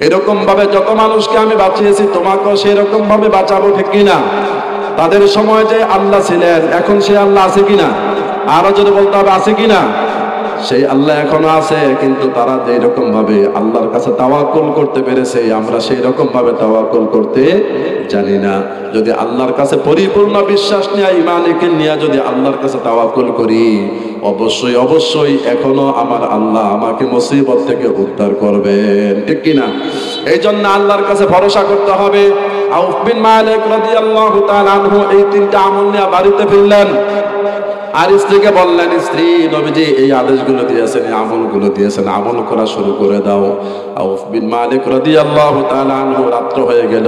এরকম ভাবে যত মানুষকে আমি বাঁচিয়েছি তোমাকেও সেরকম ভাবে বাঁচাবো, ঠিক কিনা? তাদের সময় যে আল্লাহ ছিলেন, এখন সে আল্লাহ আছে কিনা? আরো যদি বলতে হবে আছে কিনা? সেই আল্লাহ এখনো আছে, কিন্তু তারা যে এরকম ভাবে আল্লাহর কাছে তাওয়াক্কুল করতে পেরেছে, আমরা সেই রকম ভাবে তাওয়াক্কুল করতে জানি না। যদি আল্লাহর কাছে পরিপূর্ণ বিশ্বাস নিয়ে, ঈমান ইয়াকিন নিয়ে যদি আল্লাহর কাছে তাওয়াক্কুল করি, অবশ্যই অবশ্যই এখনো আমার আল্লাহ আমাকে মুসিবত থেকে উদ্ধার করবেন, ঠিক কিনা? এই জন্য আল্লাহর কাছে ভরসা করতে হবে। আউফ বিন মালিক রাদিয়াল্লাহু তাআলা আনহু এই তিনটা আমল নিয়ে বাড়িতে ফিরলেন, আর স্ত্রীকে বললেন, স্ত্রী, নবীজি এই আদেশগুলো দিয়েছেন, এই আমলগুলো দিয়েছেন, আমল করা শুরু করে দাও। আউফ বিন মালিক রাদিয়াল্লাহু তাআলা আনহু রাত্র হয়ে গেল,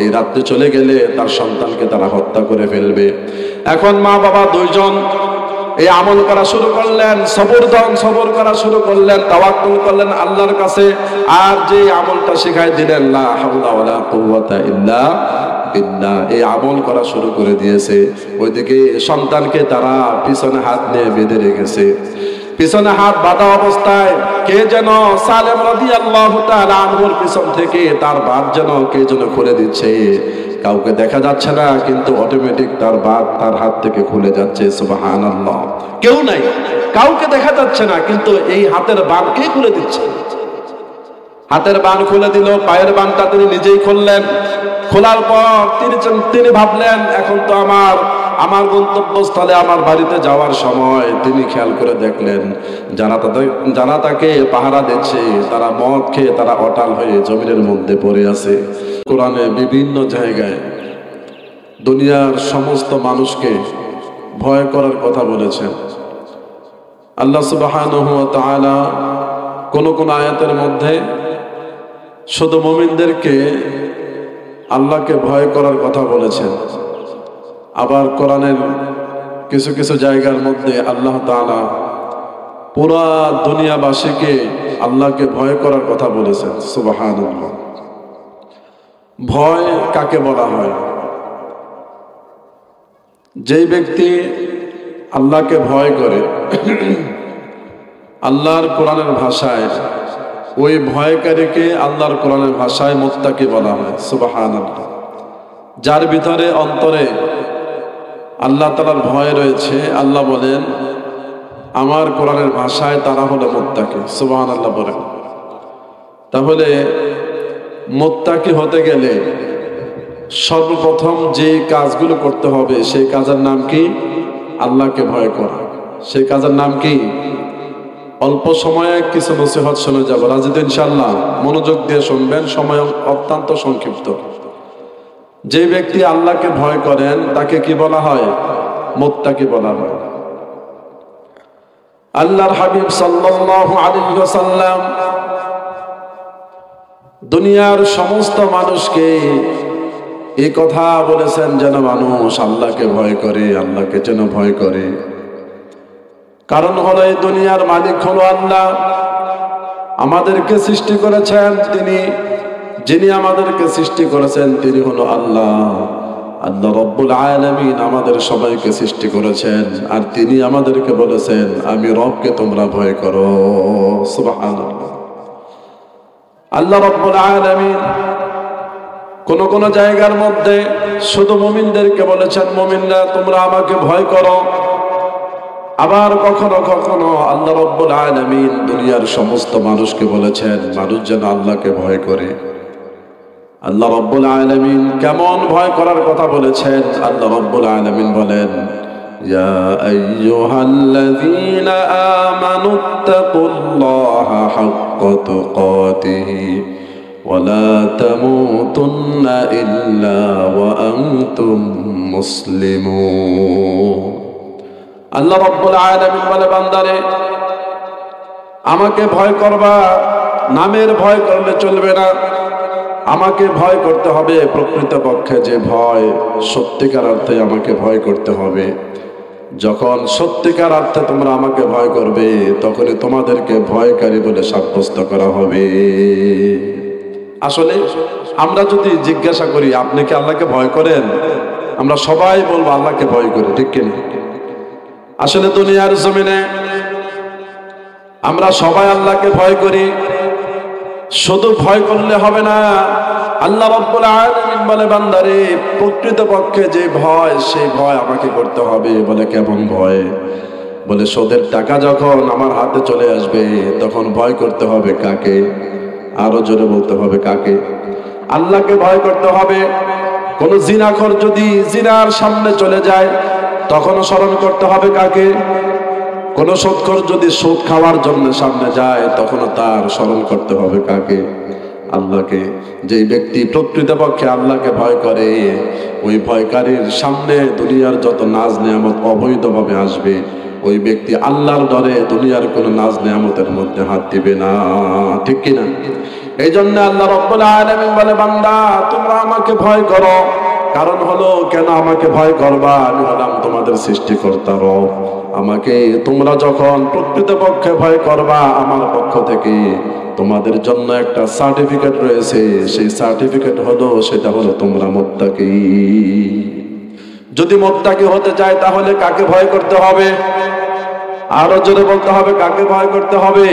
এই রাত্রে চলে গেলে তার সন্তানকে তারা হত্যা করে ফেলবে। এখন মা বাবা দুইজন এই আমল করা শুরু করলেন, সবর করা শুরু করলেন, তাওয়াক্কুল করলেন আল্লাহর কাছে। আর যে আমলটা শিখাই দিলেন, লা হাওলা ওয়ালা কুওয়াতা ইল্লা বিল্লাহ, এই আমল করা শুরু করে দিয়েছে। ওইদিকে সন্তানকে তারা পিছনে হাত নিয়ে বেঁধে রেখেছে। পিছনে হাত বাঁধা অবস্থায় কে যেন সালেম রাদিয়াল্লাহু তাআলা আনহুর পিছন থেকে তার বাত যেন কে যেন খুলে দিচ্ছে। কাউকে দেখা যাচ্ছে না, কিন্তু অটোমেটিক তার বাত তার হাত থেকে খুলে যাচ্ছে। সুবহানাল্লাহ। কেউ নাই, কাউকে দেখা যাচ্ছে না, কিন্তু এই হাতের বান কে খুলে দিচ্ছে? হাতের বান খুলে দিল, পায়ের বানটা তিনি নিজেই খুললেন। খোলার পর তিনি ভাবলেন, এখন তো আমার গন্তব্যস্থলে, আমার বাড়িতে যাওয়ার সময়। তিনি খেয়াল করে দেখলেন যারা তাকে পাহারা দিচ্ছে, তারা মদ খেয়ে তারা অটাল হয়ে জমিনের মধ্যে পড়ে আছে। কোরআনে বিভিন্ন জায়গায় দুনিয়ার সমস্ত মানুষকে ভয় করার কথা বলেছেন। আল্লাহ সুবহানাহু ওয়া তাআলা কোন কোন আয়াতের মধ্যে শুধু মুমিনদেরকে আল্লাহকে ভয় করার কথা বলেছেন, আবার কোরআনের কিছু কিছু জায়গার মধ্যে আল্লাহ তাআলা পুরা দুনিয়াবাসীকে আল্লাহকে ভয় করার কথা বলেছেন। সুবহানাল্লাহ। ভয় কাকে বলা হয়? যেই ব্যক্তি আল্লাহকে ভয় করে, আল্লাহর কোরআনের ভাষায় ওই ভয়কারীকে আল্লাহর কোরআনের ভাষায় মুত্তাকি বলা হয়। সুবহানাল্লাহ। যার ভিতরে অন্তরে আল্লাহ তাআলার ভয় রয়েছে, আল্লাহ বলেন আমার কোরআনের ভাষায় তারা হলো মুত্তাকি। সুবহানাল্লাহ বলেন। তাহলে মুত্তাকি হতে গেলে সর্বপ্রথম যে কাজগুলো করতে হবে, সেই কাজের নাম কি? আল্লাহকে ভয় করা। সেই কাজের নাম কি? অল্প সময়ে কিছু নসিহত শুনে যাব, রাজি তো ইনশাআল্লাহ? মনোযোগ দিয়ে শুনবেন, সময় অত্যন্ত সংক্ষিপ্ত। যে ব্যক্তি আল্লাহকে ভয় করেন তাকে কি বলা হয়? মুত্তাকি বলা হয়। আল্লাহর হাবিব সাল্লাল্লাহু আলাইহি ওয়াসাল্লাম দুনিয়ার সমস্ত মানুষকে এই কথা বলেছেন যেন মানুষ আল্লাহকে ভয় করে, আল্লাহকে যেন ভয় করে। কারণ হলো এই দুনিয়ার মালিক হলো আল্লাহ, আমাদেরকে সৃষ্টি করেছেন তিনি। যিনি আমাদেরকে সৃষ্টি করেছেন তিনি হলো আল্লাহ। আল্লাহ রব্বুল আলামিন আমাদের সবাইকে সৃষ্টি করেছেন, আর তিনি আমাদেরকে বলেছেন আমি রবকে তোমরা ভয় করো। সুবহানাল্লাহ। আল্লাহ রব্বুল আলামিন কোন কোন জায়গার মধ্যে শুধু মুমিনদেরকে বলেছেন, মুমিনরা তোমরা আমাকে ভয় করো। আবার কখনো কখনো আল্লাহ রব্বুল আলামিন দুনিয়ার সমস্ত মানুষকে বলেছেন মানুষ যেন আল্লাহকে ভয় করে। আল্লাহ রব্বুল আলামিন কেমন ভয় করার কথা বলেছেন? আল্লাহ রব্বুল আলামিন বলেন, ইয়া আইয়ুহাল্লাযীনা আমানুত্তাকুল্লাহা হাক্কা তুকাতিহি ওয়া লা তামুতুন্না ইল্লা ওয়া আনতুম মুসলিমুন। আল্লাহ রাব্বুল আলামিন বলে, বান্দারে আমাকে ভয় করবা, নামের ভয় করলে চলবে না। আমাকে ভয় করতে হবে প্রকৃতপক্ষে যে ভয়, সত্যিকার অর্থে আমাকে ভয় করতে হবে। যখন সত্যিকার অর্থে তোমরা আমাকে ভয় করবে, তখনই তোমাদেরকে ভয়কারী বলে সাব্যস্ত করা হবে। আসলে আমরা যদি জিজ্ঞাসা করি আপনি কি আল্লাহকে ভয় করেন, আমরা সবাই বলবো আল্লাহকে ভয় করি, ঠিক কিনা? আসলে দুনিয়ার জমিনে আমরা সবাই আল্লাহকে ভয় করি, শুধু ভয় করলে হবে না। আল্লাহ রাব্বুল আলামিন বলে, বান্দারে প্রকৃতপক্ষে যে ভয়, সেই ভয় আমাকে করতে হবে। বলে কেমন ভয়? বলে সুদের টাকা যখন আমার হাতে চলে আসবে তখন ভয় করতে হবে কাকে? আরো জোরে বলতে হবে কাকে? আল্লাহকে ভয় করতে হবে। কোন জিনাখোর যদি জিনার সামনে চলে যায় তখনও স্মরণ করতে হবে কাকে? কোন সুদখোর যদি সুদ খাওয়ার জন্য সামনে যায় তখনও তার স্মরণ করতে হবে কাকে? আল্লাহকে। যেই ব্যক্তি প্রকৃতপক্ষে আল্লাহকে ভয় করে, ওই ভয়কারীর সামনে দুনিয়ার যত নাজ নেয়ামত অবৈধভাবে আসবে, ওই ব্যক্তি আল্লাহর ডরে দুনিয়ার কোনো নাজ নেয়ামতের মধ্যে হাত দিবে না। ঠিক কিনা? এই জন্য আল্লাহ রাব্বুল আলামিন বলে, বান্দা তোমরা আমাকে ভয় করো। কারণ হলো, কেন আমাকে ভয় করবা? আমি হলাম তোমাদের সৃষ্টিকর্তা রব। আমাকে তোমরা যখন প্রকৃতপক্ষে ভয় করবা, আমার পক্ষ থেকে তোমাদের জন্য একটা সার্টিফিকেট রয়েছে। সেই সার্টিফিকেট হলো, সেটা হলো তোমরা মুত্তাকি। যদি মুত্তাকি হতে চায় তাহলে কাকে ভয় করতে হবে? আরো জোরে বলতে হবে, কাকে ভয় করতে হবে?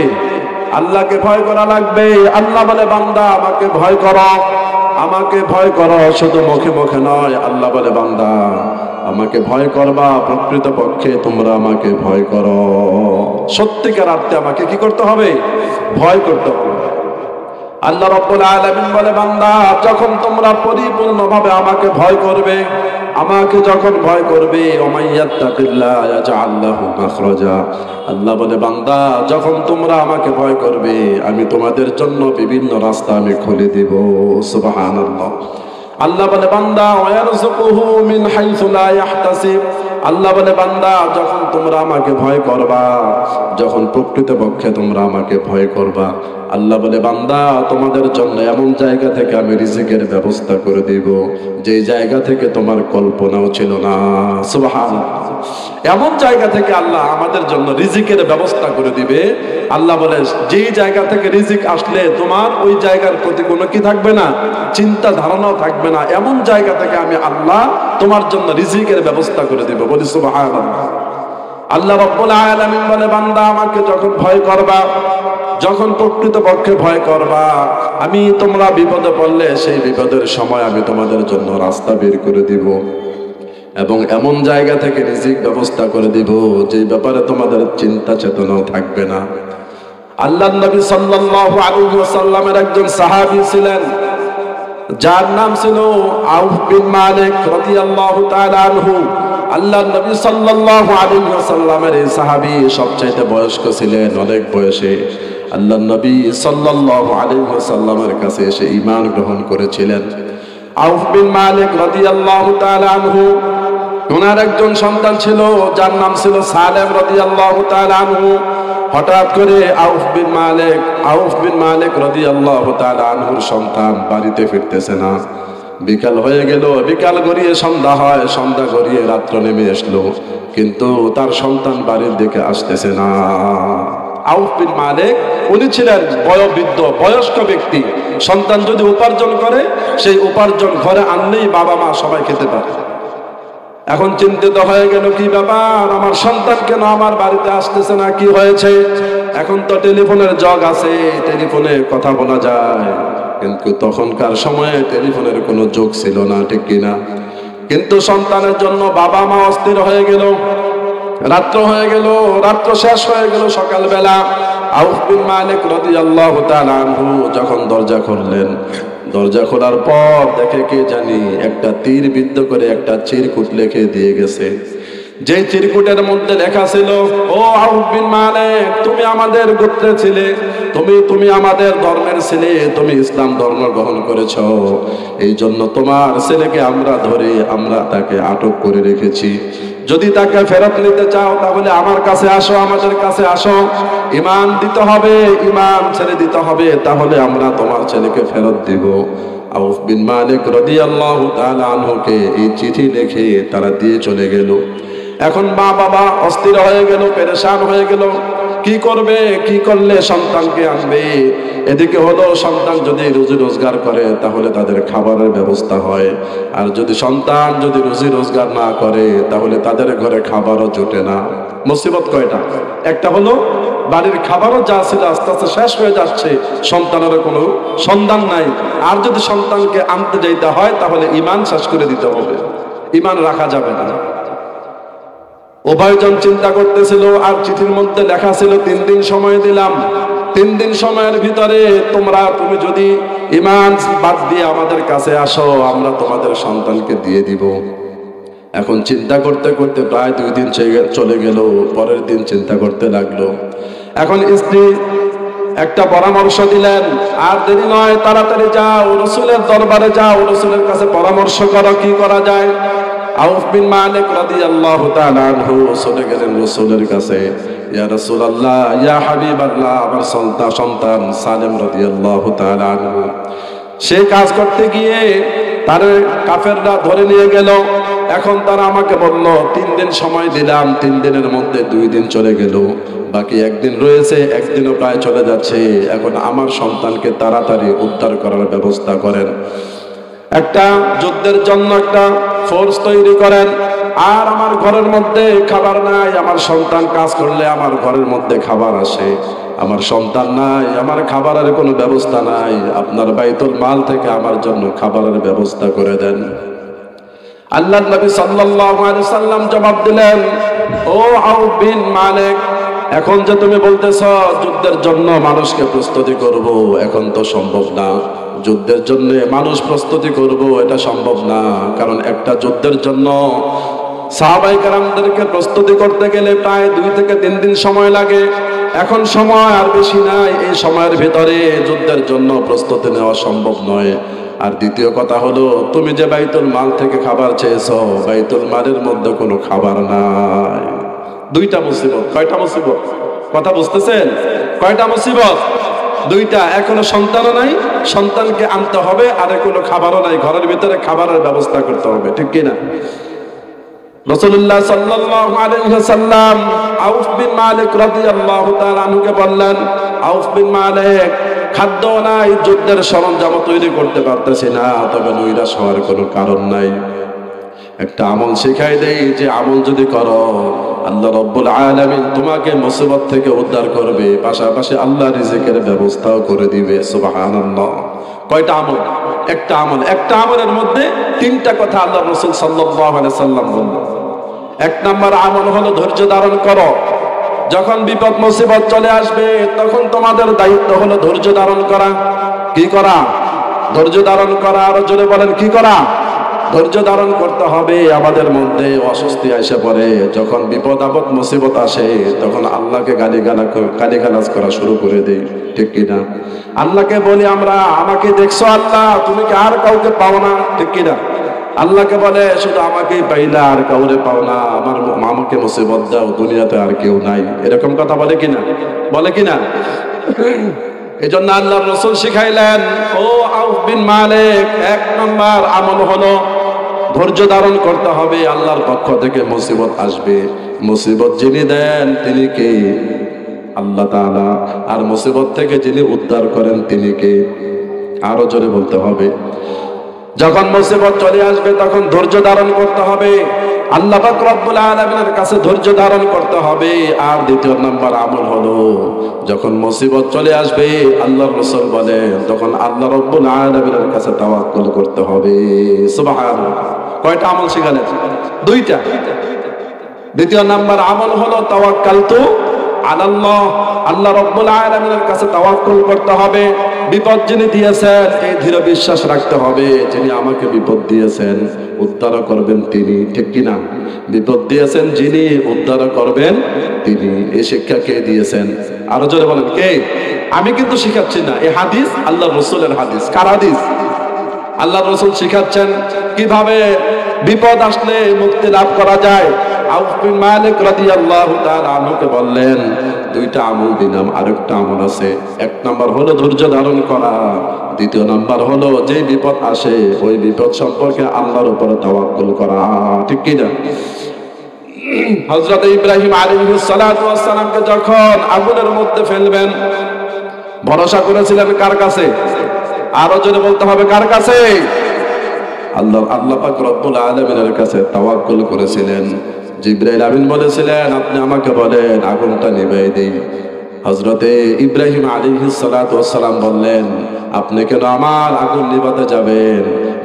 আল্লাহকে ভয় করা লাগবে। আল্লাহ বলে, বান্দা আমাকে ভয় করো, আমাকে ভয় করো, শুধু মুখে মুখে নয়। আল্লাহ বলে, বান্দা আমাকে ভয় করবা, প্রকৃতপক্ষে তোমরা আমাকে ভয় করো। সত্যিকার অর্থে আমাকে কি করতে হবে? ভয় করতে হবে। আল্লাহ রাব্বুল আলামিন বলে, বান্দা যখন তোমরা পরিপূর্ণভাবে আমাকে ভয় করবে, আমাকে যখন ভয় করবে, ওমাইয়াত্তাকিল্লাহ ইয়াজআল লাহু মাখরাজা। আল্লাহ বলে, বান্দা যখন তোমরা আমাকে ভয় করবে, আমি তোমাদের জন্য বিভিন্ন রাস্তা আমি খুলে দেব। সুবহানাল্লাহ। আল্লাহ বলে, বান্দা ওয়ারযুকুহু মিন হাইসু লা ইয়াহতাসিব। আল্লাহ বলে, বান্দা যখন তোমরা আমাকে ভয় করবা, যখন প্রকৃতপক্ষে তোমরা আমাকে ভয় করবা, আল্লাহ বলে, বান্দা তোমাদের জন্য এমন জায়গা থেকে আমি রিজিকের ব্যবস্থা করে দেব, যে জায়গা থেকে তোমার কল্পনাও ছিল না। সুবহানাল্লাহ। এমন জায়গা থেকে আল্লাহ আমাদের জন্য রিজিকের ব্যবস্থা করে দিবে। আল্লাহ বলে, যেই জায়গা থেকে রিজিক আসলে তোমার ওই জায়গার প্রতি কোনো কি থাকবে না, চিন্তা ধারণাও থাকবে না। এমন জায়গা থেকে আমি আল্লাহ তোমার জন্য রিজিকের ব্যবস্থা করে দিব। বলি সুবহানাল্লাহ। আল্লাহ রাব্বুল আলামিন বলে, বান্দা আমাকে যখন ভয় করবা, যখন প্রকৃতপক্ষে ভয় করবা, আমি তোমরা বিপদে পড়লে সেই বিপদের সময় আমি তোমাদের জন্য রাস্তা বের করে দিব, এবং এমন জায়গা থেকে রিজিক ব্যবস্থা করে দিব যে ব্যাপারে তোমাদের চিন্তা চেতনাও থাকবে না। আল্লাহর নবী সাল্লাল্লাহু আলাইহি ওয়াসাল্লামের একজন সাহাবী ছিলেন, যার নাম ছিল আউফ বিন মালিক রাদিয়াল্লাহু তাআলা আনহু। আল্লাহর নবী সাল্লাল্লাহু আলাইহি ওয়াসাল্লামের এই সাহাবী সবচাইতে বয়স্ক ছিলেন, অনেক বয়সে আল্লাহর নবী সাল্লাল্লাহু আলাইহি ওয়াসাল্লামের কাছে এসে ঈমান গ্রহণ করেছিলেন। আউফ বিন মালিক রাদিয়াল্লাহু তাআলা আনহু, ওনার একজন সন্তান ছিল যার নাম ছিল সালেম রাদিয়াল্লাহু তাআলা আনহু। হঠাৎ করে আউফ বিন মালিক রাদিয়াল্লাহু তাআলা আনহুর সন্তান বাড়িতে ফিরতেছে না। বিকাল হয়ে গেল, বিকাল গড়িয়ে সন্ধ্যা হয়, সন্ধ্যা গড়িয়ে রাত্র নেমে আসলো, কিন্তু তার সন্তান বাড়ির দিকে আসতেছে না। আউফ বিন মালিক উনি ছিলেন বয়োবৃদ্ধ, বয়স্ক ব্যক্তি। সন্তান যদি উপার্জন করে, সেই উপার্জন ঘরে আনলেই বাবা মা সবাই খেতে পারে। এখন চিন্তিত হয়ে গেল, কি ব্যাপার, আমার সন্তান কেন আমার বাড়িতে আসতেছে না, কি হয়েছে? এখন তো টেলিফোনের যুগ আছে, টেলিফোনে কথা বলা যায়, কিন্তু তখনকার সময়ে টেলিফোনের কোনো যোগ ছিল না, ঠিক কিনা? কিন্তু সন্তানের জন্য বাবা মা অস্থির হয়ে গেল। রাত্র হয়ে গেল, রাত্র শেষ হয়ে গেল, সকালবেলা আউফ বিন মালিক রাদিয়াল্লাহু তাআলা আনহু যখন দরজা খুললেন, দরজা খোলার পর দেখে কে জানি একটা তীর বিদ্ধ করে একটা চিরকুট লিখে দিয়ে গেছে। যে চিরকুটের মধ্যে লেখা ছিল, ও আউফ বিন মালিক, তুমি আমাদের গোত্রের ছিলে, তুমি আমাদের ধর্মের ছেলে, তুমি ইসলাম ধর্ম গ্রহণ করেছ, এই জন্য তোমার ছেলেকে আমরা ধরে আমরা তাকে আটক করে রেখেছি। যদি তাকে ফেরত নিতে চাও তাহলে আমার কাছে আসো, আমাদের কাছে আসো, ঈমান দিতে হবে, ঈমান ছেড়ে দিতে হবে, তাহলে আমরা তোমার ছেলেকে ফেরত দিব। আউফ বিন মালিক রাদিয়াল্লাহু তাআলা আনহুকে এই চিঠি লিখে তারা দিয়ে চলে গেল। এখন মা বাবা অস্থির হয়ে গেল, পেরেশান হয়ে গেল। কি করবে, কি করলে সন্তানকে আনবে। এদিকে হলো সন্তান যদি রুজি রোজগার করে তাহলে তাদের খাবারের ব্যবস্থা হয়, আর যদি সন্তান যদি রুজি রোজগার না করে তাহলে তাদের ঘরে খাবারও জোটে না। মুসিবত কয়টা? একটা হলো বাড়ির খাবারও যা ছিল আস্তে আস্তে শেষ হয়ে যাচ্ছে, সন্তানের কোনো সন্ধান নাই। আর যদি সন্তানকে আনতে যাইতে হয় তাহলে ঈমান শেষ করে দিতে হবে, ঈমান রাখা যাবে না। উভয়জন চিন্তা করতেছিল, আর চিঠির মধ্যে লেখা ছিল 3 দিন সময় দিলাম, 3 দিন সময়ের ভিতরে তুমি যদি ঈমান বাদ দিয়ে আমাদের কাছে আসো, আমরা তোমাদের সন্তানকে দিয়ে দিব। এখন চিন্তা করতে করতে প্রায় 2 দিন চলে গেল। পরের দিন চিন্তা করতে লাগলো। এখন স্ত্রী একটা পরামর্শ দিলেন, আর দেরি নয়, তাড়াতাড়ি যাও, রাসূলের দরবারে যাও, রাসূলের কাছে পরামর্শ করো কি করা যায়। আউফ বিন মালিক রাদিয়াল্লাহু তাআলা আনহু চলে গেলেন রাসূলের কাছে। ইয়া রাসূলুল্লাহ, ইয়া হাবিবাল্লাহ, আমার সন্তান সালেম রাদিয়াল্লাহু তাআলা আনহু সে কাজ করতে গিয়ে তার কাফেররা ধরে নিয়ে গেল। এখন তারা আমাকে বলল 3 দিন সময় দিলাম, 3 দিনের মধ্যে 2 দিন চলে গেল, বাকি 1 দিন রয়েছে, 1 দিনও প্রায় চলে যাচ্ছে। এখন আমার সন্তানকে তাড়াতাড়ি উদ্ধার করার ব্যবস্থা করেন, একটা যুদ্ধের জন্য একটা ফোর্স তৈরি করেন। আর আমার ঘরের মধ্যে খাবার নাই, আমার সন্তান কাজ করলে আমার ঘরের মধ্যে খাবার আসে, আমার সন্তান নাই, আমার খাবারের কোনো ব্যবস্থা নাই, আপনার বাইতুল মাল থেকে আমার জন্য খাবারের ব্যবস্থা করে দেন। আল্লাহর নবী সাল্লাল্লাহু আলাইহি সাল্লাম জবাব দিলেন, ও আউফ বিন মালিক, এখন যে তুমি বলতেছ যুদ্ধের জন্য মানুষকে প্রস্তুতি করব, এখন তো সম্ভব না। যুদ্ধের জন্য মানুষ প্রস্তুতি করব এটা সম্ভব না, কারণ একটা যুদ্ধের জন্য সাহাবায়ে কেরামদেরকে প্রস্তুতি করতে গেলে প্রায় 2 থেকে 3 দিন সময় লাগে। এখন সময় আর বেশি নাই, এই সময়ের ভিতরে যুদ্ধের জন্য প্রস্তুতি নেওয়া সম্ভব নয়। আর দ্বিতীয় কথা হলো, তুমি যে বাইতুল মাল থেকে খাবার চেয়েছো, বাইতুল মালের মধ্যে কোনো খাবার নাই। 2টা মুসিবত। কয়টা মুসিবত? কথা বুঝতেছেন? কয়টা মুসিবত? 2টা। এখনো সন্তানও নাই, সন্তানকে আনতে হবে, আর কোনো খাবারও নাই, ঘরের ভিতরে খাবারের ব্যবস্থা করতে হবে, ঠিক কিনা? রাসূলুল্লাহ সাল্লাল্লাহু আলাইহি ওয়াসাল্লাম আউফ বিন মালিক রাদিয়াল্লাহু তাআলা আনহুকে বললেন, আউফ বিন মালিক, খাদ্য নাই, যুদ্ধের সরঞ্জাম তৈরি করতে পারতেছি না, তবে নৈরাশ হওয়ার কোনো কারণ নাই। একটা আমল শেখাই দেই, যে আমল যদি করো আল্লাহ রাব্বুল আলামিন তোমাকে মুসিবত থেকে উদ্ধার করবে, পাশাপাশি আল্লাহ রিজিকের ব্যবস্থাও করে দিবে। সুবহানাল্লাহ। কয়টা আমল? একটা আমল। একটা আমলের মধ্যে 3টা কথা আল্লাহ রাসূল সাল্লাল্লাহু আলাইহি সাল্লাম বললেন। 1 নম্বর আমল হলো ধৈর্য ধারণ করো। যখন বিপদ মুসিবত চলে আসবে তখন তোমাদের দায়িত্ব হলো ধৈর্য ধারণ করা। কি করা? ধৈর্য ধারণ করা। আরো জোরে বলেন, কি করা? ধৈর্য ধারণ করতে হবে। আমাদের মধ্যে অস্বস্তি এসে পড়ে, যখন বিপদ আপদ মুসিবত আসে তখন আল্লাহকে গালিগালাজ করা শুরু করে দেই, ঠিক কিনা? আল্লাহকে বলি আমরা, আমাকে দেখছো আল্লাহ, তুমি কি আর কাউকে পাও না, ঠিক কিনা? আল্লাহকে বলে শুধু আমাকেই পাইলা, আর কাউরে পাও না, আমাকে মুসিবত দাও, দুনিয়াতে আর কেউ নাই। এরকম কথা বলে কিনা? বলে কিনা? এই জন্য আল্লাহর রাসূল শিখাইলেন, ও আউফ বিন মালিক, 1 নম্বর আমল হলো ধৈর্য ধারণ করতে হবে। আল্লাহর পক্ষ থেকে মুসিবত আসবে, মুসিবত যিনি দেন তিনি কে? আল্লাহ তাআলা। আর মুসিবত থেকে যিনি উদ্ধার করেন তিনি কে? আরো জোরে বলতে হবে। যখন মুসিবত চলে আসবে তখন ধৈর্য ধারণ করতে হবে, আল্লাহ পাক রব্বুল আলামিনের কাছে ধৈর্য ধারণ করতে হবে। আর 2 নম্বর আমল হলো, যখন মুসিবত চলে আসবে আল্লাহর রাসূল বলেন তখন আল্লাহ রব্বুল আলামিনের কাছে তাওয়াক্কুল করতে হবে। সুবহানাল্লাহ। কয়টা আমল শিখালেন? 2টা। 2 নম্বর আমল হলো তাওয়াক্কালতু আলাল্লাহ, আল্লাহ রব্বুল আলামিনের কাছে তাওয়াক্কুল করতে হবে। বিপদ যিনি দিয়েছেন এই দৃঢ় বিশ্বাস রাখতে হবে, যিনি আমাকে বিপদ দিয়েছেন উদ্ধার করবেন তিনি, ঠিক কিনা? বিপদ দিয়েছেন যিনি, উদ্ধার করবেন তিনি। এই শিক্ষা কে দিয়েছেন? আরো জোরে বলেন, কে? আমি কিন্তু শিখাচ্ছি না, এই হাদিস আল্লাহর রাসূলের হাদিস। কার হাদিস? আল্লাহর রাসূল শিখাচ্ছেন কিভাবে বিপদ আসলে মুক্তি লাভ করা যায়। আউফ বিন মালিক রাদিয়াল্লাহু তাআলা আনহুকে বললেন, 2টা আমল দিলাম, আরেকটা আমল আছে। 1 নম্বর হলো ধৈর্য ধারণ করা, 2 নম্বর হলো যে বিপদ আসে ওই বিপদ সম্পর্কে আল্লাহর উপরে তাওয়াক্কুল করা, ঠিক কি না? হযরত ইব্রাহিম আলাইহিস সালাতু ওয়াস সালামকে যখন আগুনের মধ্যে ফেলবেন, ভরসা করেছিলেন কার কাছে? আরো জোরে বলতে হবে, কার কাছে? আল্লাহ পাক রব্বুল আলামিনের কাছে তাওয়াক্কুল করেছিলেন। জিবরাইল আমিন বলেছিলেন, আপনি আমাকে বলেন আগুনটা নিভাই দেই। হযরতে ইব্রাহিম আলাইহিস সালাতু ওয়াস সালাম বললেন, আপনি কেন আমার আগুন নিভাতে যাবেন?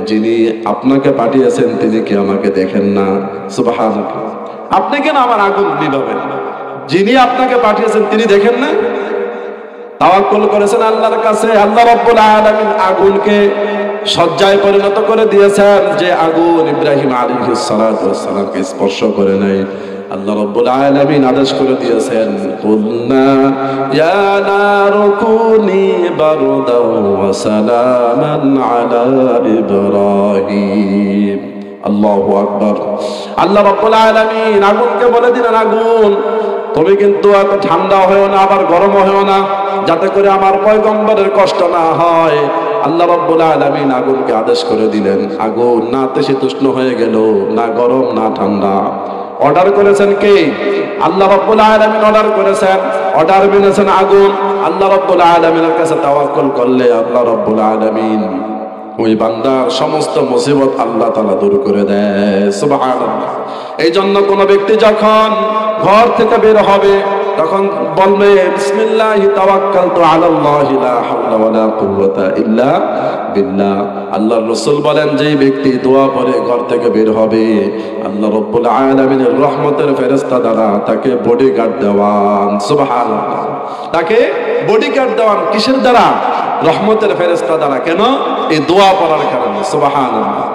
যিনি আপনাকে পাঠিয়েছেন তিনি কি আমাকে দেখেন না? সুবহানাল্লাহ। আপনি কেন আমার আগুন নিভাবেন? যিনি আপনাকে পাঠিয়েছেন তিনি দেখেন না? তাওয়াক্কুল করেছেন আল্লাহর কাছে। আল্লাহ রাব্বুল আলামিন আগুনকে সজ্জায় পরিণত করে দিয়েছেন, যে আগুন ইব্রাহিম আলাইহিস সালাতু ওয়াস সালামকে স্পর্শ করে নাই। আল্লাহ রাব্বুল আলামিন আদেশ করে দিয়েছেন, কুলনা ইয়া নারু কুনি বারদাও ওয়া সালামান আলা ইব্রাহিম। আল্লাহু আকবার। আল্লাহ রাব্বুল আলামিন আগুনকে বলে দিলেন, আগুন তুমি কিন্তু এত ঠান্ডা হয়েও না, আবার গরম হয়েও না, যাতে করে আমার পয়গম্বরের কষ্ট না হয়। আল্লাহ রাব্বুল আলামিন আগুনকে আদেশ করে দিলেন। আগুন না নাতিশীতোষ্ণ হয়ে গেল, না গরম না ঠান্ডা। অর্ডার করেছেন কে? আল্লাহ রাব্বুল আলামিন অর্ডার করেছেন, অর্ডার মেনেছেন আগুন। আল্লাহ রাব্বুল আলামিনের কাছে তাওয়াক্কুল করলে আল্লাহ রাব্বুল আলামিন ওই বান্দার সমস্ত মুসিবত আল্লাহ তাআলা দূর করে দেয়। সুবহানাল্লাহ। এই জন্য কোন ব্যক্তি যখন ঘর থেকে বের হবে তখন বলবে, বিসমিল্লাহি তাওয়াক্কালতু আলাল্লাহি লা হাওলা ওয়ালা কুওয়াতা ইল্লা বিল্লাহ। আল্লাহর রাসূল বলেন, যেই ব্যক্তি দোয়া পড়ে ঘর থেকে বের হবে, আল্লাহ রাব্বুল আলামিনের রহমতের ফেরেশতা দ্বারা তাকে বডিগার্ড দেওয়ান। সুবহানাল্লাহ। তাকে বডিগার্ড দেওয়ান কিসের দ্বারা? রহমতের ফেরেশতা দ্বারা। কেন? এই দোয়া পড়ার কারণে। সুবহানাল্লাহ।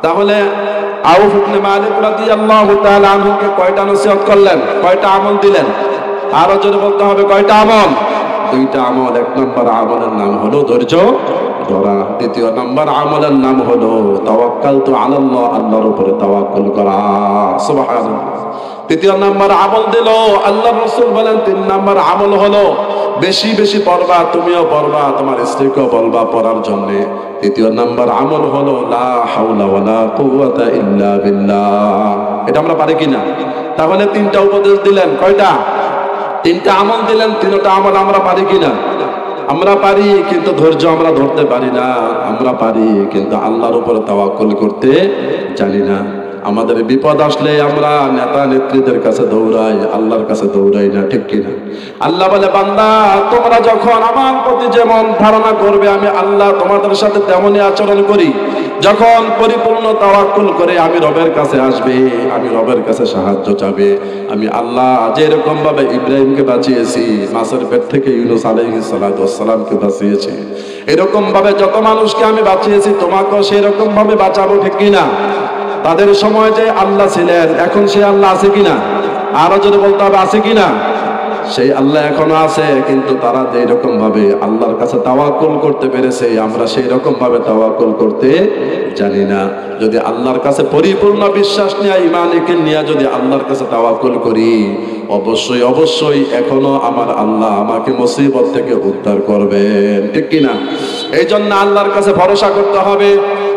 তাহলে আউফ ইবনে মালিক রাদিয়াল্লাহু তাআলা আনহুকে কয়টা নসিহত করলেন, কয়টা আমল দিলেন? আরো জোরে বলতে হবে, কয়টা আমল? দুইটা আমল। এক নম্বর আমলের নাম হলো ধৈর্য ধরা। দ্বিতীয় নম্বর আমলের নাম হলো তাওয়াক্কালতু আলাল্লাহ, আল্লাহর উপরে তাওয়াক্কুল করা। সুবহানাল্লাহ। তৃতীয় নম্বর আমল দিল আল্লাহর রাসূল বলেন, তিন নম্বর আমল হলো বেশি বেশি পড়বা, তুমিও পড়বা, তোমার স্ত্রীকেও বলবা পড়ার জন্য। তৃতীয় নম্বর আমল হলো লা হাওলা ওয়ালা কুওয়াতা ইল্লা বিল্লাহ। এটা আমরা পারি কিনা? তাহলে তিনটা উপদেশ দিলেন, কয়টা? তিনটা আমল দিলেন। তিনটা আমল আমরা পারি কিনা? আমরা পারি, কিন্তু ধৈর্য আমরা ধরতে পারি না। আমরা পারি, কিন্তু আল্লাহর উপর তাওয়াক্কুল করতে জানি না। আমাদের বিপদ আসলে আমরা নেতা নেত্রীদের কাছে দৌড়াই, আল্লাহর কাছে দৌড়াই না, ঠিক কিনা? আল্লাহ বলে, বান্দা তোমরা যখন আমার প্রতি যেমন ধারণা করবে আমি আল্লাহ তোমাদের সাথে তেমনই আচরণ করি। যখন পরিপূর্ণ তাওয়াক্কুল করে আমি রবের কাছে আসবে, আমি রবের কাছে সাহায্য চাবে, আমি আল্লাহ যেরকম ভাবে ইব্রাহিমকে বাঁচিয়েছি, মাছের পেট থেকে ইউনূস আলাইহিস সালাতু ওয়াস সালামকে বাঁচিয়েছি, এরকম ভাবে যত মানুষকে আমি বাঁচিয়েছি তোমাকেও সেই রকম ভাবে বাঁচাবো, ঠিক কিনা? তাদের সময় যে আল্লাহ ছিলেন, এখন সে আল্লাহ আছে কিনা? আরো যদি বলতে হবে, আছে কিনা? সেই আল্লাহ এখনো আছে, কিন্তু তারা যেই রকম ভাবে আল্লাহর কাছে তাওয়াক্কুল করতে পেরেছে, আমরা সেই রকম ভাবে তাওয়াক্কুল করতে জানি না। যদি আল্লাহর কাছে পরিপূর্ণ বিশ্বাস নিয়ে, ঈমান ইয়াকিন নিয়ে যদি আল্লাহর কাছে তাওয়াক্কুল করি, অবশ্যই অবশ্যই এখনো আমার আল্লাহ আমাকে মুসিবত থেকে উদ্ধার করবেন, ঠিক কিনা? এই জন্য আল্লাহর কাছে ভরসা করতে হবে।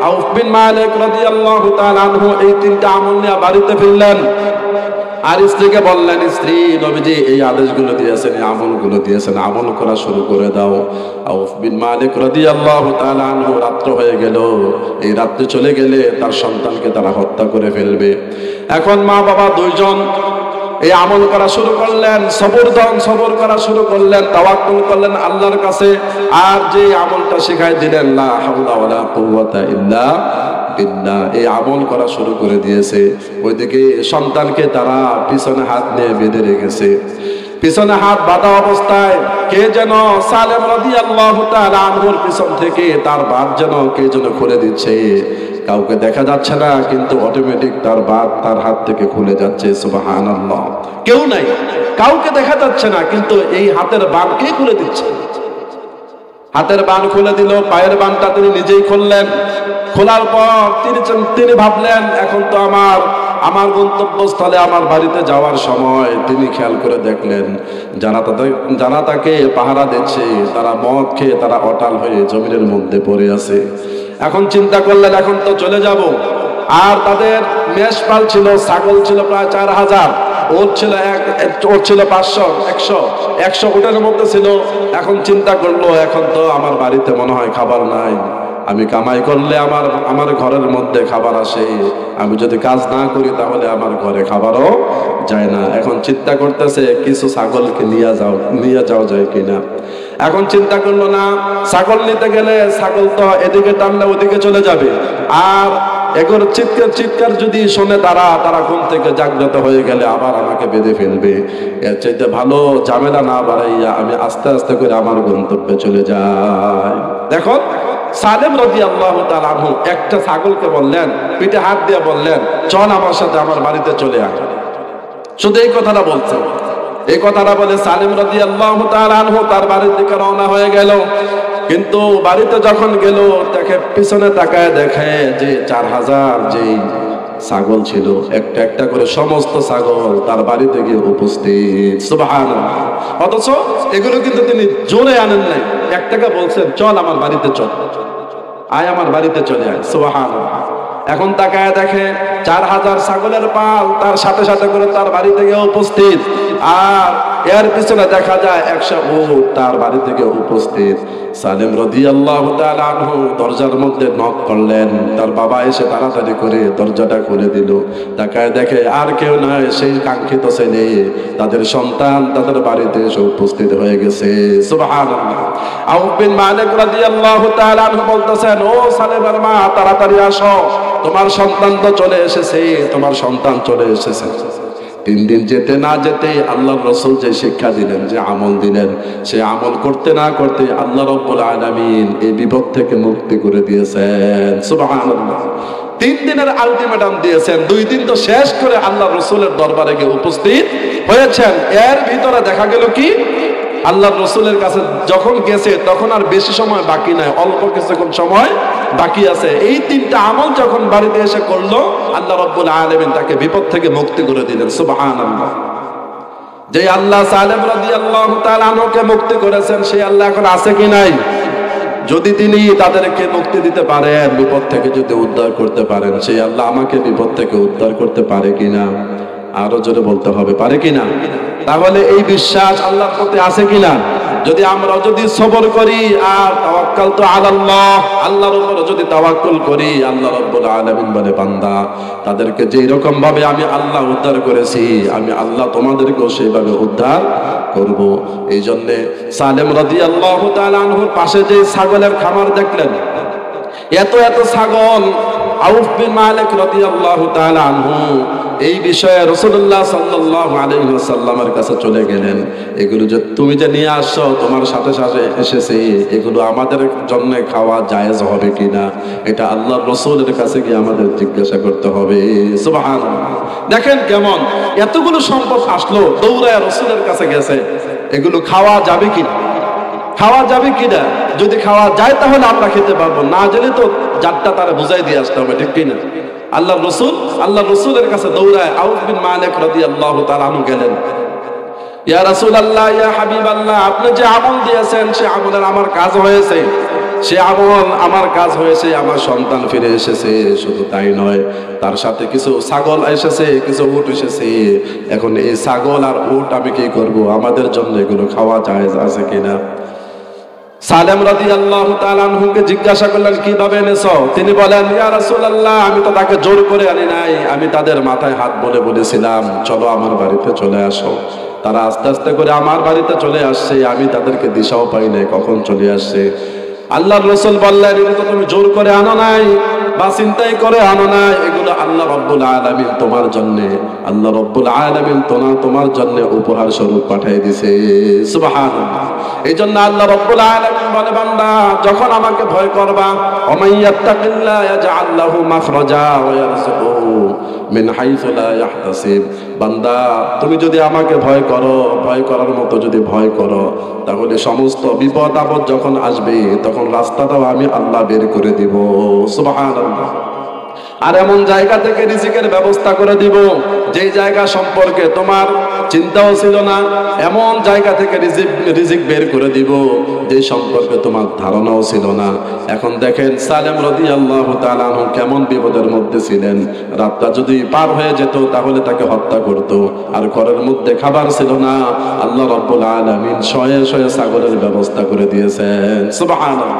আউফ বিন মালিক রাদিয়াল্লাহু তাআলা আনহু এই তিনটা আমল নিয়ে বাড়িতে ফিরলেন। আর স্ত্রীকে বললেন, স্ত্রী, নবীজি এই আদেশগুলো দিয়েছেন, এই আমলগুলো দিয়েছেন, আমল করা শুরু করে দাও। আউফ বিন মালিক রাদিয়াল্লাহু তাআলা আনহু রাত্র হয়ে গেল। এই রাত্রে চলে গেলে তার সন্তানকে তারা হত্যা করে ফেলবে। এখন মা বাবা দুইজন এই আমল করা শুরু করলেন, সবর করা শুরু করলেন, তাওয়াক্কুল করলেন আল্লাহর কাছে। আর যে আমলটা শিখাই দিলেন, লা হাওলা ওয়ালা কুওয়াতা ইল্লা বিল্লাহ, এই আমল করা শুরু করে দিয়েছে। ওইদিকে সন্তানকে তারা পিছনে হাত নিয়ে বেঁধে রেখেছে। পিছনে হাত বাঁধা অবস্থায় কে যেন সালেম রাদিয়াল্লাহু তাআলা আনহুর পিছন থেকে তার বাত যেন কে যেন খুলে দিচ্ছে। কাউকে দেখা যাচ্ছে না, কিন্তু অটোমেটিক তার বাত তার হাত থেকে খুলে যাচ্ছে। সুবহানাল্লাহ। কেউ নাই, কাউকে দেখা যাচ্ছে না, কিন্তু এই হাতের বান কে খুলে দিচ্ছে? হাতের বান খুলে দিল, পায়ের বানটা তিনি নিজেই খুললেন। খোলার পর তিনি ভাবলেন, এখন তো আমার গন্তব্যস্থলে আমার বাড়িতে যাওয়ার সময়। তিনি খেয়াল করে দেখলেন যারা তাকে পাহারা দিচ্ছে তারা মদ খেয়ে তারা অটাল হয়ে জমিনের মধ্যে পড়ে আছে। এখন চিন্তা করলেন, এখন তো চলে যাব। আর তাদের মেষপাল ছিল, ছাগল ছিল প্রায় 4000। উট ছিল উট ছিল 500 100 উটের মধ্যে ছিল। এখন চিন্তা করলো এখন তো আমার বাড়িতে মনে হয় খাবার নাই, আমি কামাই করলে আমার ঘরের মধ্যে খাবার আসে, আমি যদি কাজ না করি তাহলে আমার ঘরে খাবারও যায় না। এখন চিন্তা করতেছে কিছু ছাগলকে নিয়ে যাওয়া যায় কিনা। এখন চিন্তা করলো না, ছাগল নিতে গেলে ছাগল তো এদিকে টানলে ওদিকে চলে যাবে, আর এগুলোর চিৎকার যদি শোনে তারা ঘুম থেকে জাগ্রত হয়ে গেলে আবার আমাকে বেঁধে ফেলবে। এর চাইতে ভালো ঝামেলা না বাড়াইয়া আমি আস্তে আস্তে করে আমার গন্তব্যে চলে যাই। দেখো সালেম রাদিয়াল্লাহু তাআলা আনহু একটা ছাগলকে বললেন, পিঠে হাত দিয়ে বললেন, চল আমার সাথে আমার বাড়িতে চলে আয়। শুধু এই কথাটা বলছেন। এই কথাটা বলে সালেম রাদিয়াল্লাহু তাআলা আনহু তার বাড়ির দিকে রওনা হয়ে গেল। কিন্তু বাড়িতে যখন গেল দেখে পিছনে তাকায় দেখে যে 4000 যেই ছাগল ছিল একটা একটা করে সমস্ত ছাগল তার বাড়িতে গিয়ে উপস্থিত। সুবহানাল্লাহ। অথচ এগুলো কিন্তু তিনি জোরে আনেন নাই, একটাকে বলছেন চল আমার বাড়িতে চল, আয় আমার বাড়িতে চলে আয়। সুবহানাল্লাহ। এখন তাকায় দেখে 4000 ছাগলের পাল তার সাথে সাথে করে তার বাড়ি থেকে উপস্থিত, আর এর পিছনে দেখা যায় 100 উট তার বাড়ি থেকে উপস্থিত। সালেম রাদিয়াল্লাহু তাআলা আনহু দরজার মধ্যে নক করলেন, তার বাবা এসে তাড়াতাড়ি করে দরজাটা খুলে দিল। তাকায় দেখে আর কেউ নয়, সেই কাঙ্ক্ষিত ছেলে, তাদের সন্তান তাদের বাড়িতে এসে উপস্থিত হয়ে গেছে। সুবহানাল্লাহ। আউফ বিন মালিক রাদিয়াল্লাহু তাআলা আনহু বলতেছেন, ও সালেমের মা তাড়াতাড়ি আসো, তোমার সন্তান তো চলে এসেছে, তোমার সন্তান চলে এসেছে। 3 দিন যেতে না যেতে আল্লাহর রাসূল যে শিক্ষা দিলেন, যে আমল দিলেন, সে আমল করতে না করতে আল্লাহ রাব্বুল আলামিন এই বিপদ থেকে মুক্তি করে দিয়েছেন। সুবহানাল্লাহ। 3 দিনের আলটিমেটাম দিয়েছেন, 2 দিন তো শেষ করে আল্লাহ রাসূলের দরবারে গিয়ে উপস্থিত হয়েছেন। এর ভিতরে দেখা গেল কি আল্লাহর রাসূলের কাছে যখন গেছে তখন আর বেশি সময় বাকি নাই, অল্প কিছুক্ষণ সময় বাকি আছে। এই 3টা আমল যখন বাড়িতে এসে করলো আল্লাহ রাব্বুল আলামিন তাকে বিপদ থেকে মুক্তি করে দিলেন। সুবহানাল্লাহ। যে আল্লাহ সালেম রাদিয়াল্লাহু তাআলা আনহুকে মুক্তি করেছেন সেই আল্লাহ এখন আছে কি নাই? যদি তিনি তাদেরকে মুক্তি দিতে পারেন, বিপদ থেকে যদি উদ্ধার করতে পারেন, সেই আল্লাহ আমাকে বিপদ থেকে উদ্ধার করতে পারে কিনা? আরো জোরে বলতে হবে, পারে কিনা? তাহলে এই বিশ্বাস আল্লাহর প্রতি আছে কিনা? যদি আমরা সবর করি আর তাওয়াক্কাল তো আলাল্লাহ, আল্লাহর উপর যদি তাওয়াক্কুল করি, আল্লাহ রাব্বুল আলামিন বলে বান্দা তাদেরকে যেই রকম ভাবে আমি আল্লাহ উদ্ধার করেছি, আমি আল্লাহ তোমাদেরকেও সেইভাবে উদ্ধার করব। এই জন্য সালেম রাদিয়াল্লাহু তাআলা আনহুর পাশে যে ছাগলের খামার দেখলেন, এত এত ছাগল, আউফ বিন মালিক রাদিয়াল্লাহু তাআলা আনহু এই বিষয়ে রাসূলুল্লাহ সাল্লাল্লাহু আলাইহি ওয়াসাল্লামের কাছে চলে গেলেন। এগুলো যে তুমি যে নিয়ে আসছো, তোমার সাথে সাথে এসেছে, এগুলো আমাদের জন্য খাওয়া জায়েজ হবে কিনা, এটা আল্লাহর রাসূলের কাছে গিয়ে আমাদের জিজ্ঞাসা করতে হবে। সুবহানাল্লাহ। দেখেন কেমন এতগুলো সম্পদ আসলো, দৌড়ায় রাসূলের কাছে গেছে, এগুলো খাওয়া যাবে কিনা, খাওয়া যাবে কিনা? যদি খাওয়া যায় তাহলে আমরা খেতে পারবো, না গেলে তো জাতটা তারা বুঝাই দিয়ে আসতে হবে, ঠিক কিনা? আল্লাহ রসুলের কাছে দৌড়ায় আউফ বিন মালিক রাদিয়াল্লাহু তাআলা আনহু গেলেন। ইয়া রাসূলুল্লাহ, ইয়া হাবিবাল্লাহ, আপনি যে আমল দিয়েছেন সে আমলের আমার কাজ হয়েছে, সে আমল আমার কাজ হয়েছে, আমার সন্তান ফিরে এসেছে। শুধু তাই নয়, তার সাথে কিছু ছাগল এসেছে, কিছু উট এসেছে। এখন এই ছাগল আর উট আমি কি করব? আমাদের জন্য এগুলো খাওয়া জায়েজ আছে কিনা? সালেম রাদিয়াল্লাহু তাআলা আনহুকে জিজ্ঞাসা করলেন, কিভাবে এনেছো? তিনি বলেন, ইয়া রাসূলুল্লাহ, আমি তো তাকে জোর করে আনি নাই, আমি তাদের মাথায় হাত বলেছিলাম চলো আমার বাড়িতে চলে আসো। তারা আস্তে আস্তে করে আমার বাড়িতে চলে আসছে, আমি তাদেরকে দিশাও পাই নাই কখন চলে আসছে। আল্লাহর রাসূল বললেন, এটা তো তুমি জোর করে আনো নাই বা চিন্তাই করে আনো নাই, এগুলো আল্লাহ রাব্বুল আলামিন তোমার জন্য, আল্লাহ রাব্বুল আলামিন তোমার জন্য উপহার স্বরূপ পাঠিয়ে দিয়েছে। সুবহানাল্লাহ। এই জন্য আল্লাহ রাব্বুল আলামিন বলে, বান্দা যখন আমাকে ভয় করবা, ওমাইয়াত্তাকিল্লাহ ইয়াজআল লাহু মাখরাজা ওয়া ইয়ারযুকুহু মিন হাইসু লা ইয়াহতাসিব। বান্দা তুমি যদি আমাকে ভয় করো, ভয় করার মতো যদি ভয় করো, তাহলে সমস্ত বিপদ আপদ যখন আসবে তখন রাস্তাটাও আমি আল্লাহ বের করে দিব। সুবহানাল্লাহ। আর এমন জায়গা থেকে রিজিকের ব্যবস্থা করে দিব যেই জায়গা সম্পর্কে তোমার চিন্তাও ছিল না, এমন জায়গা থেকে রিজিক বের করে দিব যে সম্পর্কে তোমার ধারণাও ছিল না। এখন দেখেন সালেম রাদিয়াল্লাহু তাআলা আনহু কেমন বিপদের মধ্যে ছিলেন। রাতটা যদি পার হয়ে যেত তাহলে তাকে হত্যা করত। আর ঘরের মধ্যে খাবার ছিল না, আল্লাহ রাব্বুল আলামিন শয়ে শয়ে ছাগলের ব্যবস্থা করে দিয়েছেন। সুবহানাল্লাহ।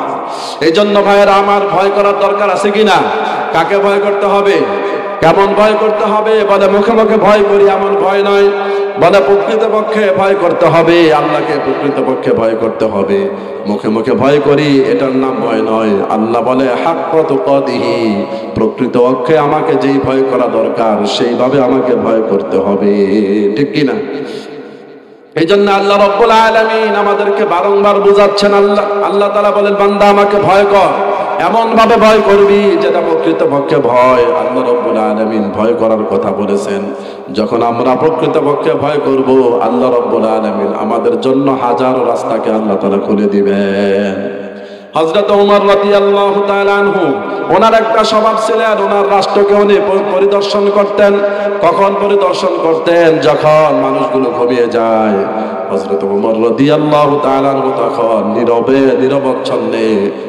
এই জন্য ভাইয়েরা আমার, ভয় করার দরকার আছে কিনা? কাকে ভয় করতে হবে? কেমন ভয় করতে হবে? বলে মুখে মুখে ভয় করি এমন ভয় নয়, বলে প্রকৃতপক্ষে ভয় করতে হবে, আল্লাহকে প্রকৃতপক্ষে ভয় করতে হবে। মুখে মুখে ভয় করি এটার নাম ভয় নয়। আল্লাহ বলে হাক্কা তুকাতিহি, প্রকৃত অক্ষে আমাকে যেই ভয় করা দরকার সেইভাবে আমাকে ভয় করতে হবে, ঠিক কিনা? এই জন্য আল্লাহ রাব্বুল আলামিন আমাদেরকে বারংবার বুঝাচ্ছেন। আল্লাহ তাআলা বলেন, বান্দা আমাকে ভয় কর, এমন ভাবে ভয় করবি যেটা প্রকৃতপক্ষে ভয়। আল্লাহ রাব্বুল আলামিন ভয় করার কথা বলেছেন। যখন আমরা প্রকৃতপক্ষে ভয় করব, আল্লাহ রাব্বুল আলামিন আমাদের জন্য হাজারো রাস্তাকে আল্লাহ তাআলা খুলে দিবেন। হযরত ওমর রাদিয়াল্লাহু তাআলা আনহু, ওনার একটা স্বভাব ছিল, ওনার রাষ্ট্রকে উনি পরিদর্শন করতেন। কখন পরিদর্শন করতেন? যখন মানুষগুলো ঘুমিয়ে যায়। হযরত ওমর রাদিয়াল্লাহু তাআলা আনহু তখন নিরবচ্ছন্নে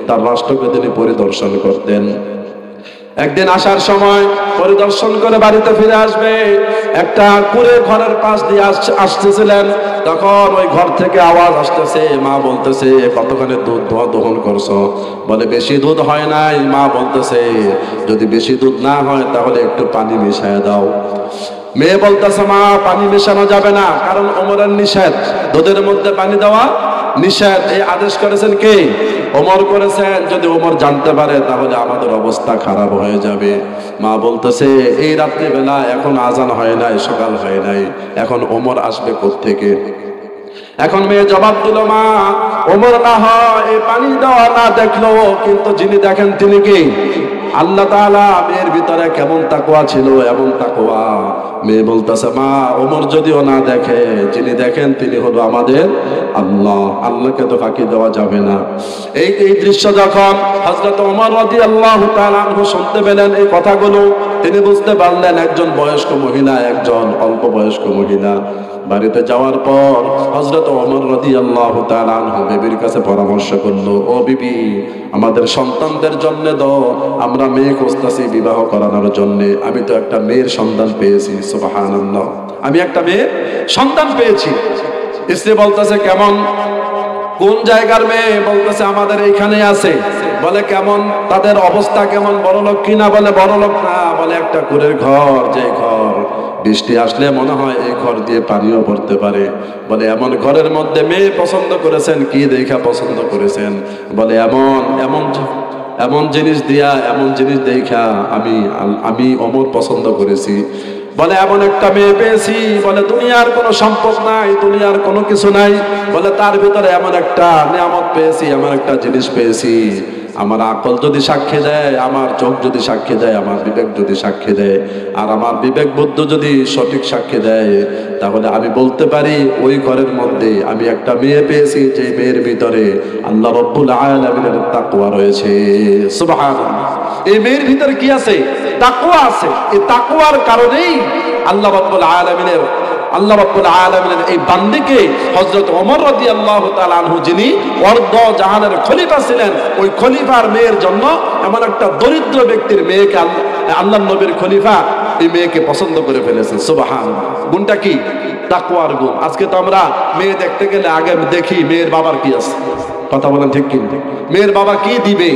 তার রাষ্ট্রকে তিনি পরিদর্শন করতেন। একদিন আসার সময় পরিদর্শন করে বাড়িতে ফিরে আসবে, একটা কুঁড়ে ঘরের পাশ দিয়ে আসতেছিলেন। তখন ওই ঘর থেকে আওয়াজ আসতেছে, মা বলতেছে, কতখানি দুধ দহন করছো? বলে বেশি দুধ হয় নাই। মা বলতেছে, যদি বেশি দুধ না হয় তাহলে একটু পানি মিশিয়ে দাও। মেয়ে বলতেছে, মা পানি মেশানো যাবে না, কারণ ওমরের নিষেধ, দুধের মধ্যে পানি দেওয়া নিষেধ। এই আদেশ করেছেন কে? ওমর করেছেন। যদি ওমর জানতে পারে তাহলে আমাদের অবস্থা খারাপ হয়ে যাবে। মা বলতেছে, এই রাত্রিবেলা এখন আজান হয় নাই, সকাল হয় নাই, এখন ওমর আসবে কোত্থেকে? এখন মেয়ে জবাব দিল, মা ওমর না হয় এই পানি দেওয়া না দেখলো, কিন্তু যিনি দেখেন তিনি কে? আল্লাহ তাআলা। মেয়ের ভিতরে কেমন তাকওয়া ছিল, এমন তাকওয়া। মেয়ে বলতেছে, মা ওমর যদিও না দেখে, যিনি দেখেন তিনি হলো আমাদের আল্লাহ। আল্লাহকে তো ফাঁকি দেওয়া যাবে না। এই দৃশ্য যখন হযরত ওমর রাদিয়াল্লাহু তাআলা আনহু শুনতে পেলেন এই কথাগুলো, তিনি বুঝতে পারলেন একজন বয়স্ক মহিলা, একজন অল্প বয়স্ক মহিলা। বাড়িতে যাওয়ার পর হযরত ওমর রাদিয়াল্লাহু তাআলা আনহু বিবির কাছে পরামর্শ করলো, ও বিবি, আমাদের সন্তানদের জন্য দাও, আমরা মেয়ে খুঁজতেছি বিবাহ করানোর জন্য। আমি তো একটা মেয়ের সন্তান পেয়েছি। সুবহানাল্লাহ, আমি একটা মেয়ের সন্তান পেয়েছি। স্ত্রী বলতেছে, কেমন, কোন জায়গার মেয়ে? বলতেছে, আমাদের এইখানে আছে। বলে কেমন, তাদের অবস্থা কেমন, বড়লোক কিনা? বলে বড়লোক না, বলে একটা কুঁড়ের ঘর, যে ঘর বৃষ্টি আসলে মনে হয় এই ঘর দিয়ে পানিও পড়তে পারে। বলে এমন ঘরের মধ্যে মেয়ে পছন্দ করেছেন? কি দেখা পছন্দ করেছেন? বলে এমন জিনিস দিয়া, এমন জিনিস দেখা আমি ওমর পছন্দ করেছি। বলে এমন একটা মেয়ে পেয়েছি, বলে দুনিয়ার কোনো সম্পদ নাই, দুনিয়ার কোনো কিছু নাই, বলে তার ভিতরে এমন একটা নিয়ামত পেয়েছি, এমন একটা জিনিস পেয়েছি। আমার আকল যদি সাক্ষী দেয়, আমার চোখ যদি সাক্ষী দেয়, আমার বিবেক যদি সাক্ষী দেয়, আর আমার বিবেক বুদ্ধি যদি সঠিক সাক্ষী দেয়, তাহলে আমি বলতে পারি ওই ঘরের মধ্যে আমি একটা মেয়ে পেয়েছি, যে মেয়ের ভিতরে আল্লাহ রাব্বুল আলামিনের তাকওয়া রয়েছে। সুবহানাল্লাহ। এই মেয়ের ভিতরে কি আছে? তাকওয়া আছে। এই তাকওয়ার কারণেই আল্লাহ রাব্বুল আলামিনের এই বান্দিকে হযরত ওমর রাদিয়াল্লাহু তাআলা আনহু, যিনি অর্ধ জাহানের খলিফা ছিলেন, ওই খলিফার মেয়ের জন্য এমন একটা দরিদ্র ব্যক্তির মেয়েকে আল্লাহর নবীর খলিফা এই মেয়েকে পছন্দ করে ফেলেছে। সুবহানাল্লাহ। গুণটা কি? তাকওয়ার গুণ। আজকে তো আমরা মেয়ে দেখতে গেলে আগে দেখি মেয়ের বাবার কি আছে, কথা বলেন ঠিক কি? মেয়ের বাবা কি দিবে,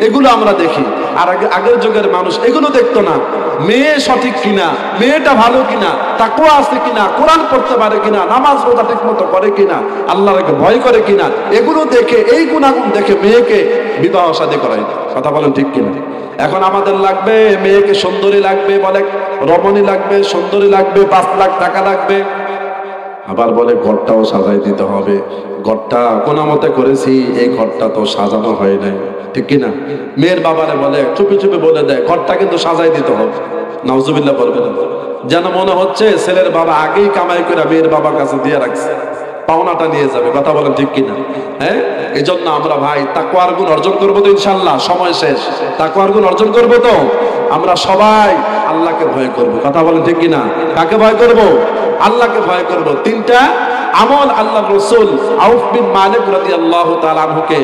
এগুলো আমরা দেখি। আর আগের যুগের মানুষ এগুলো দেখতো না। মেয়ে সঠিক কিনা, মেয়েটা ভালো কিনা, তাকওয়া আছে কিনা, কোরআন পড়তে পারে কিনা, নামাজ রোজা ঠিক মতো করে কিনা, আল্লাহকে ভয় করে কিনা, এগুলো দেখে, এই গুণাগুণ দেখে মেয়েকে বিবাহ শাদী করাই। কথা বলেন ঠিক কিনা? এখন আমাদের লাগবে মেয়েকে সুন্দরী লাগবে, বলে রমণী লাগবে, সুন্দরী লাগবে, 5 লাখ টাকা লাগবে। আবার বলে ঘরটাও সাজাই দিতে হবে। ঘরটা কোনো মতে করেছি, এই ঘরটা তো সাজানো হয় নাই, ঠিক কিনা? মেয়ের বাবারে বলে, চুপি চুপি বলে দেয়, ঘরটা কিন্তু সাজাই দিতে হবে। নাউজুবিল্লাহ বলবেন, যেন মনে হচ্ছে ছেলের বাবা আগেই কামাই করে মেয়ের বাবার কাছে দিয়ে রাখছে, পাওনাটা নিয়ে যাবে। কথা বলেন ঠিক কিনা? হ্যাঁ, এই জন্য আমরা ভাই তাকওয়ার গুণ অর্জন করবো তো ইনশাল্লাহ। সময় শেষ, তাকওয়ার গুণ অর্জন করবো তো। আমরা সবাই আল্লাহকে ভয় করব। কথা বলেন ঠিক কিনা? কাকে ভয় করব? আল্লাহকে ভয় করব। তিনটা আমল আল্লাহ রাসূল আউফ বিন মালিক রাদিয়াল্লাহু তাআলা আনহুকে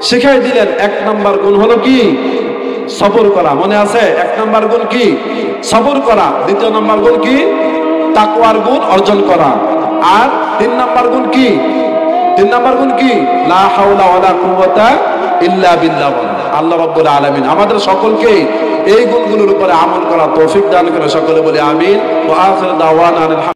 শিখাই দিলেন। এক নাম্বার গুণ হলো কি? সবর করা। মনে আছে? এক নাম্বার গুণ কি? সবর করা। দ্বিতীয় নাম্বার গুণ কি? তাকওয়ার গুণ অর্জন করা। আর তিন নাম্বার গুণ কি? তিন নাম্বার গুণ কি? লা হাওলা ওয়ালা কুওয়াতা ইল্লা বিল্লাহ। আল্লাহ রাব্বুল আলামিন আমাদের সকলকে এই গুণগুলোর উপরে আমল করা তৌফিক দান করে। সকলে বলি আমিন। ওয়া আখির দাওয়ানা